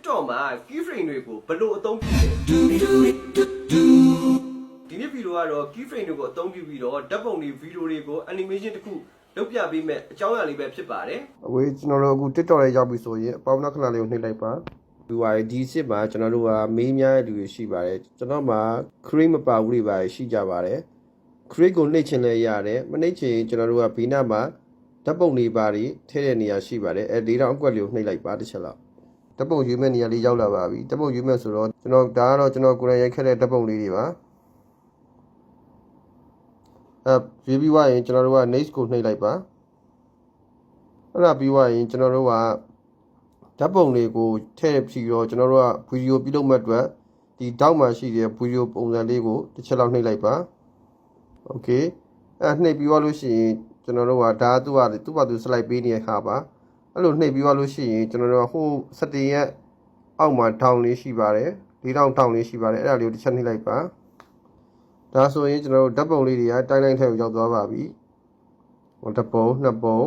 TikTok မှာ keyframe တွေကိုဘယ်လိုအသုံးပြုလဲဒီနေ့ဗီဒီယိုကတော့ keyframe တွေကိုအသုံးပြုပြီးတော့ဓာတ်ပုံတွေဗီဒီယိုတွေကို animation တစ်ခုလုပ်ပြပေးမယ်အကြောင်းအရာလေးပဲဖြစ်ပါတယ်အဝေးကျွန်တော်တို့အခု TikTok လေးရောက်ပြီဆိုရင်အပေါင်းနှခဏလေးကိုနှိပ်လိုက်ပါဒီဟာဒီစစ်မှာကျွန်တော်တို့ကမေးများတဲ့လူတွေရှိပါတယ်ကျွန်တော်မှာ create မပါဘူးတွေပါရှိကြပါတယ် create ကိုနှိပ်ချင်လဲရတယ်မနှိပ်ချင်ကျွန်တော်တို့ကဘေးနားမှာဓာတ်ပုံတွေပါတွေထည့်တဲ့နေရာရှိပါတယ်အဲဒီတော့အကွက်လေးကိုနှိပ်လိုက်ပါတစ်ချက်လောက်ဓာတ်ပုံရွေးမဲ့နေရာလေးရောက်လာပါပြီဓာတ်ပုံရွေးမဲ့ဆိုတော့ကျွန်တော်ဒါကတော့ကျွန်တော်ကိုယ်တိုင်ရိုက်ခဲ့တဲ့ဓာတ်ပုံလေးတွေပါရွေးပြီးွားရင်ကျွန်တော်တို့က next ကိုနှိပ်လိုက်ပါအဲ့ဒါပြီးွားရင်ကျွန်တော်တို့ကဓာတ်ပုံတွေကိုထည့်ပြီးတော့ကျွန်တော်တို့ကဗီဒီယိုပြုလုပ်မဲ့အတွက်ဒီတောက်မှာရှိတဲ့ဗီဒီယိုပုံစံလေးကိုတစ်ချက်လောက်နှိပ်လိုက်ပါโอเคနှိပ်ပြီးွားလို့ရှိရင်ကျွန်တော်တို့ကဒါသူ့ဘာသူ slide ပေးနေတဲ့ခါပါအဲ့လိုနှိပ်ပြီးွားလို့ရှိရင်ကျွန်တော်တို့ကဟိုစတင်ရဲ့အောက်မှာထောင်လေးရှိပါတယ်၄တောင်ထောင်လေးရှိပါတယ်အဲ့ဒါလေးကိုတစ်ချက်နှိပ်လိုက်ပါဒါဆိုရင်ကျွန်တော်တို့ဓာတ်ပုံလေးတွေကတိုင်းတိုင်းထဲကိုရောက်သွားပါပြီဟိုတစ်ပုံနှစ်ပုံ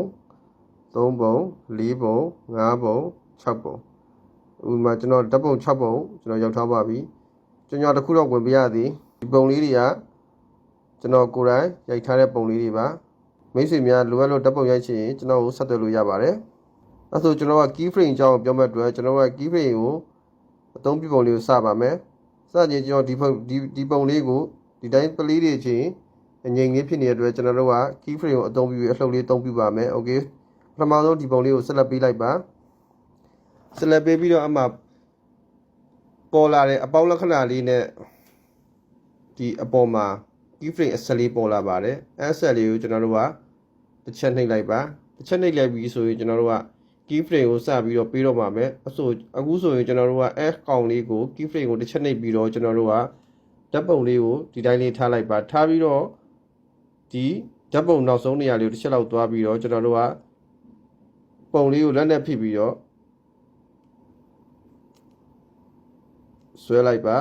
သုံးပုံလေးပုံငါးပုံ6ပုံဥပမာကျွန်တော်ဓာတ်ပုံ6ပုံကျွန်တော်ရောက်ထားပါပြီကျွန်တော်တစ်ခုတော့ဝင်ပြရသည်ဒီပုံလေးတွေကကျွန်တော်ကိုယ်တိုင်ရိုက်ထားတဲ့ပုံလေးတွေပါမိတ်ဆွေများလိုအပ်လို့ဓာတ်ပုံရိုက်ချင်ရင်ကျွန်တော်ကိုဆက်သွယ်လို့ရပါတယ်အဲဆိုကျွန်တော်က key frame အကြောင်းပြောမဲ့အတွက်ကျွန်တော်က key frame ကိုအသုံးပြုပုံလေးကိုစပါမယ်စခြင်းကျွန်တော်ဒီပုံလေးကိုဒီတိုင်းပလေးတွေချင်းအငြိမ်လေးဖြစ်နေတဲ့အတွက်ကျွန်တော်တို့က key frame ကိုအသုံးပြုပြီးအလှုပ်လေးအသုံးပြုပါမယ်โอเคပထမဆုံးဒီပုံလေးကိုဆက်လက်ပေးလိုက်ပါဆက်လက်ပေးပြီးတော့အမှပေါ်လာတဲ့အပေါင်းလက္ခဏာလေးနဲ့ဒီအပေါ်မှာ key frame အဆက်လေးပေါ်လာပါတယ်အဲအဆက်လေးကိုကျွန်တော်တို့ကတစ်ချက်နှိပ်လိုက်ပါတစ်ချက်နှိပ်လိုက်ပြီးဆိုရင်ကျွန်တော်တို့က key frame ကိုစပြီးတော့ပေးတော့ပါမယ်အခုဆိုရင်ကျွန်တော်တို့က F ကောင်လေးကို key frame ကိုတစ်ချက်နှိပ်ပြီးတော့ကျွန်တော်တို့ကဓာတ်ပုံလေးကိုဒီတိုင်းလေးထားလိုက်ပါထားပြီးတော့ဒီဓာတ်ပုံနောက်ဆုံးနေရာလေးကိုတစ်ချက်လောက်သွားပြီးတော့ကျွန်တော်တို့ကပုံလေးကိုလက်နဲ့ဖိပြီးတော့ဆွဲလိုက်ပါ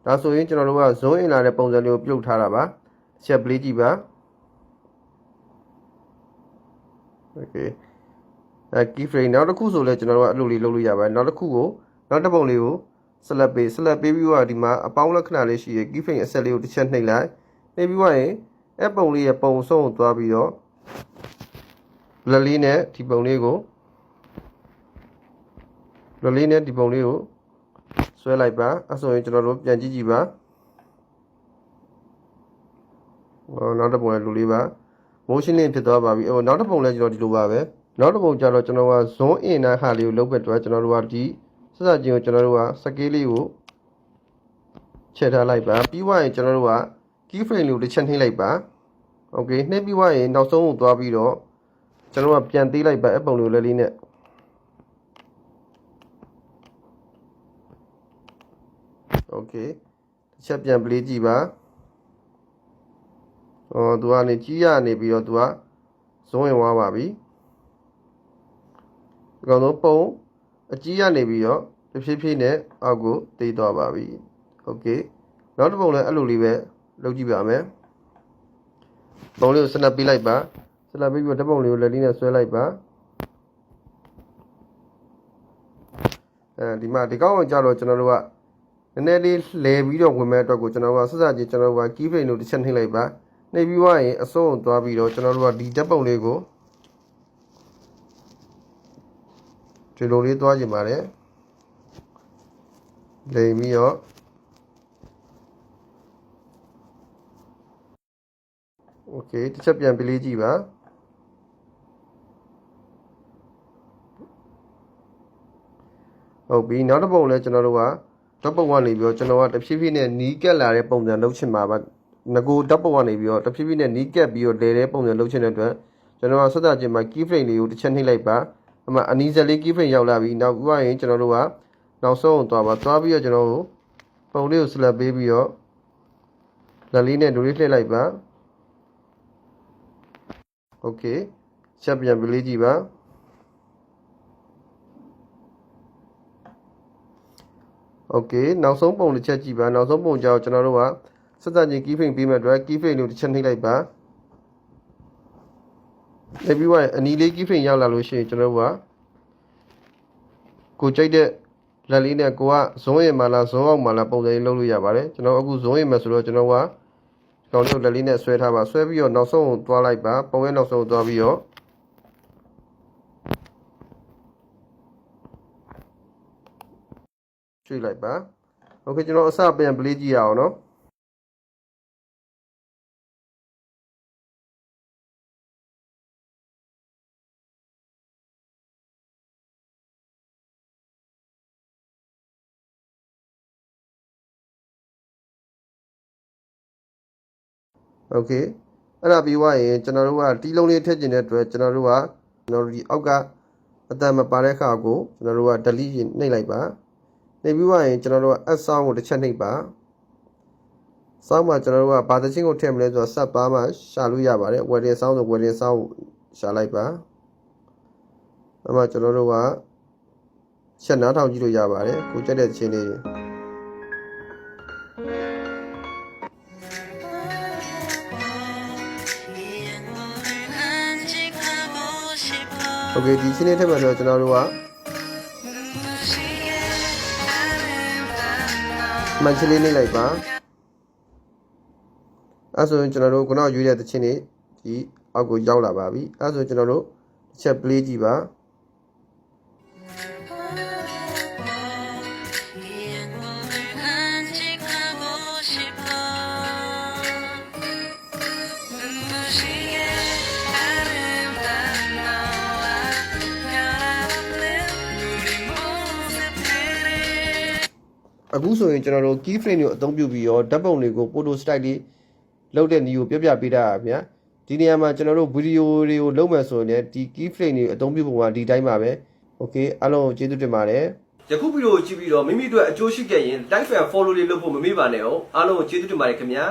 ဒါဆိုရင်ကျွန်တော်တို့က zoom in လာတဲ့ပုံစံလေးကိုပြုတ်ထားတာပါတစ်ချက်ပလေးကြည့်ပါ okay key frame နောက်တစ်ခုဆိုလဲကျွန်တော်တို့ကအဲ့လိုလေးလုပ်လို့ရပါတယ်နောက်တစ်ခုကိုနောက်တစ်ပုံလေးကိုဆက်လက်ပေးပြီးတော့ဒီမှာအပေါင်းလက္ခဏာလေးရှိရ key frame အဆက်လေးကိုတစ်ချက်နှိပ်လိုက်နှိပ်ပြီးတော့ရင်အဲ့ပုံလေးရဲ့ပုံဆုံးကိုသွားပြီးတော့လက်လေးနဲ့ဒီပုံလေးကိုဆွဲလိုက်ပါအဲ့ဆိုရင်ကျွန်တော်တို့ပြန်ကြည့်ပါနောက်တစ်ပုံလည်းလူလေးပါ motion link ဖြစ်သွားပါပြီနောက်တစ်ပုံလည်းကျွန်တော်ဒီလိုပါပဲနောက်တစ်ပုံကျတော့ကျွန်တော်က zoom in တဲ့ဟာလေးကိုလုပ်በትတော့ကျွန်တော်တို့ကဒီစစချင်းကိုကျွန်တော်တို့က scale လေးကိုချဲ့ထားလိုက်ပါပြီးွားရင်ကျွန်တော်တို့က key frame လေးကိုတစ်ချက်နှိပ်လိုက်ပါ okay နှိပ်ပြီးွားရင်နောက်ဆုံးကိုသွားပြီးတော့ကျွန်တော်ကပြန်သေးလိုက်ပါအပုံလေးကိုလေးနဲ့okay တစ်ချက်ပြန် play ကြည့်ပါသူကနေကြီးရနေပြီးတော့သူက zoom in သွားပါပြီဒီကောင်တော့ပုံအကြီးရနေပြီးတော့တဖြည်းဖြည်းနဲ့အောက်ကိုတိတ်သွားပါပြီโอเคနောက်တစ်ပုံလည်းအဲ့လိုလေးပဲလုပ်ကြည့်ပါမယ်ပုံလေးကိုစနပ်ပေးလိုက်ပါစနပ်ပေးပြီးတော့ဓာတ်ပုံလေးကိုလက်လေးနဲ့ဆွဲလိုက်ပါဒီမှာဒီကောင်ကိုကြာတော့ကျွန်တော်တို့ကနည်းနည်းလေးလဲပြီးတော့ဝင်မဲ့အတွက်ကိုကျွန်တော်ကဆက်စချင်းကျွန်တော်က key frame ကိုတစ်ချက်နှိပ်လိုက်ပါနှိပ်ပြီးွားရင်အစုံသွားပြီးတော့ကျွန်တော်တို့ကဒီဓာတ်ပုံလေးကိုဒီလိုလေးသွားကြည့်ပါတယ်လိမ်ပြီးတော့โอเคတစ်ချက်ပြန်ပေးကြည့်ပါဟုတ်ပြီနောက်တစ်ပုံလဲကျွန်တော်တို့ကဓာတ်ပုံကနေပြီးတော့ကျွန်တော်ကတဖြည်းဖြည်းနဲ့နီးကပ်လာတဲ့ပုံစံလုပ်ချင်ပါငကိုဓာတ်ပုံကနေပြီးတော့တဖြည်းဖြည်းနဲ့နီးကပ်ပြီးတော့လဲတဲ့ပုံစံလုပ်ချင်တဲ့အတွက်ကျွန်တော်ကဆက်တာချင်းမှာ key frame လေးကိုတစ်ချက်နှိပ်လိုက်ပါအမှအနီးစက်လေး key frame ရောက်လာပြီနောက်ပြီးရင်ကျွန်တော်တို့ကနောက်ဆုံးသွားပြီးတော့ကျွန်တော်တို့ပုံလေးကို select ပေးပြီးတော့လက်လေးနဲ့ဒူလေးလှည့်လိုက်ပါ okay ချက်ပြန်ပလေးကြည့်ပါokay နောက်ဆုံးပုံတစ်ချက်ကြည့်ပါနောက်ဆုံးပုံကြောက်ကျွန်တော်တို့ကဆက်စပ်ချင်း key frame ပေးမဲ့အတွက် key frame ကိုတစ်ချက်နှိပ်လိုက်ပါနေပြီးတော့အနီလေး key frame ရောက်လာလို့ရှိရင်ကျွန်တော်တို့ကကိုကြိုက်တဲ့ လက်လေးနဲ့ကိုကဇုံးရင်မှလားဇုံးအောင်မှလားပုံစံလေးလုပ်လို့ရပါတယ်ကျွန်တော်အခုဇုံးရင်မှဆိုတော့ကျွန်တော်ကကောင်းထုတ်လက်လေးနဲ့ဆွဲထားပါဆွဲပြီးတော့နောက်ဆုံးကိုသွားလိုက်ပါပုံရဲ့နောက်ဆုံးကိုသွားပြီးတော့ရွှေ့လိုက်ပါโอเคကျွန်တော်အစပြန်ပလေးကြည့်ရအောင်နော်โอเคအဲ့ဒါပြီးသွားရင်ကျွန်တော်တို့ကတီးလုံးလေးထည့်ကျင်တဲ့အတွက်ကျွန်တော်တို့ဒီအောက်ကအတန်မပါတဲ့ခါကိုကျွန်တော်တို့က delete နှိပ်လိုက်ပါနှိပ်ပြီးသွားရင်ကျွန်တော်တို့က add sound ကိုတစ်ချက်နှိပ်ပါ sound မှာကျွန်တော်တို့ကဘာသချင်းကိုထည့်မလဲဆိုတော့ set bar မှာရှာလို့ရပါတယ် wedding sound ဆို wedding sound ကိုရှာလိုက်ပါအဲ့မှာကျွန်တော်တို့ကချက်နားထောင်ကြည့်လို့ရပါတယ်ကိုကြက်တဲ့ချင်းလေးโอเคဒီချင်းလေးထည့်မှာဆိုတော့ကျွန်တော်တို့ကမှန်ချင်းလေးနှိပ်လိုက်ပါအဲဆိုရင်ကျွန်တော်တို့ခုနကရွေးတဲ့သချင်းလေးဒီအောက်ကိုရောက်လာပါပြီအဲဆိုရင်ကျွန်တော်တို့တစ်ချက် play ကြည့်ပါအခုဆိုရင်ကျွန်တော်တို့ key frame ကိုအသုံးပြုပြီးတော့ဓာတ်ပုံတွေကို photo style လေးလုပ်တဲ့နည်းကိုပြပြပေးတာဗျာဒီနေရာမှာကျွန်တော်တို့ဗီဒီယိုတွေကိုလုပ်မယ်ဆိုရင်လည်းဒီ key frame တွေအသုံးပြုပုံကဒီတိုင်းပါပဲ okay အားလုံးကိုကျေးဇူးတင်ပါတယ်ယခုဗီဒီယိုကိုကြည့်ပြီးတော့မိမိတို့အကျိုးရှိခဲ့ရင် like and follow လေးလုပ်ဖို့မမေ့ပါနဲ့အောင်အားလုံးကိုကျေးဇူးတင်ပါတယ်ခင်ဗျာ